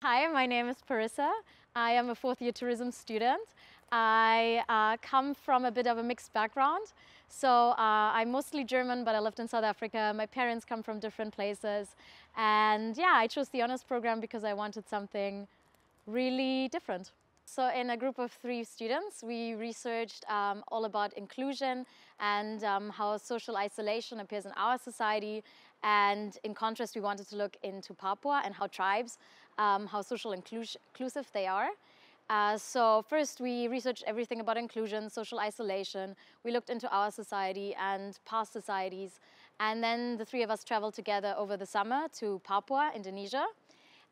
Hi, my name is Parissa. I am a fourth-year tourism student. I come from a bit of a mixed background. I'm mostly German, but I lived in South Africa. My parents come from different places. And yeah, I chose the honors program because I wanted something really different. So in a group of 3 students, we researched all about inclusion and how social isolation appears in our society. And in contrast, we wanted to look into Papua and how tribes, how social inclusive they are. So first we researched everything about inclusion, social isolation. We looked into our society and past societies. And then the 3 of us traveled together over the summer to Papua, Indonesia.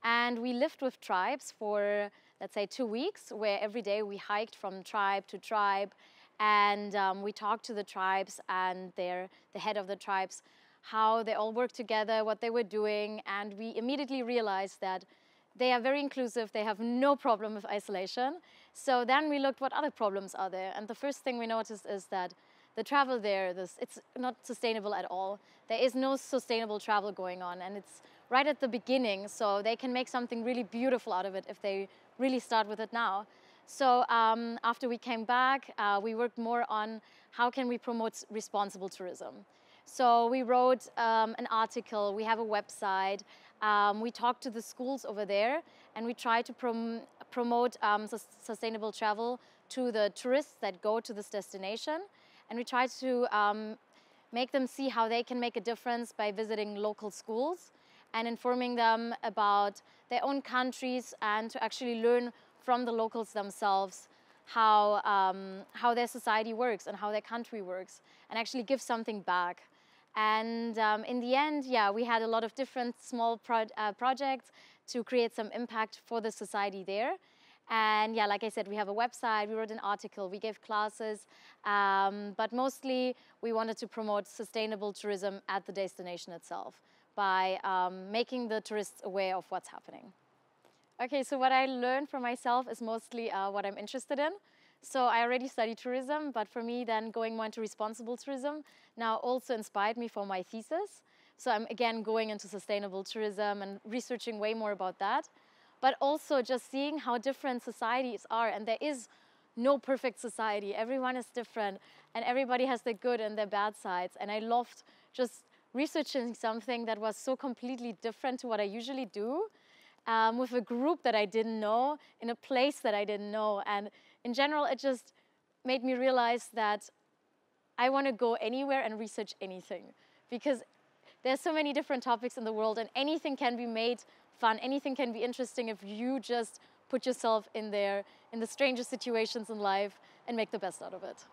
And we lived with tribes for, let's say, 2 weeks, where every day we hiked from tribe to tribe. And we talked to the tribes and the head of the tribes, how they all work together, what they were doing. And we immediately realized that they are very inclusive. They have no problem with isolation. So then we looked what other problems are there. And the first thing we noticed is that the travel there, it's not sustainable at all. There is no sustainable travel going on, and it's right at the beginning, so they can make something really beautiful out of it if they really start with it now. So after we came back, we worked more on how can we promote responsible tourism. So we wrote an article, we have a website, we talked to the schools over there, and we try to promote sustainable travel to the tourists that go to this destination. And we try to make them see how they can make a difference by visiting local schools and informing them about their own countries, and to actually learn from the locals themselves how their society works and how their country works, and actually give something back. And in the end, yeah, we had a lot of different small projects to create some impact for the society there. And yeah, like I said, we have a website, we wrote an article, we gave classes, but mostly we wanted to promote sustainable tourism at the destination itself by making the tourists aware of what's happening. Okay, so what I learned for myself is mostly what I'm interested in. So I already studied tourism, but for me then going more into responsible tourism now also inspired me for my thesis. So I'm again going into sustainable tourism and researching way more about that. But also just seeing how different societies are, and there is no perfect society. Everyone is different, and everybody has their good and their bad sides. And I loved just researching something that was so completely different to what I usually do, with a group that I didn't know, in a place that I didn't know. And in general, it just made me realize that I want to go anywhere and research anything, because there's so many different topics in the world, and anything can be made fun, anything can be interesting if you just put yourself in there, in the strangest situations in life, and make the best out of it.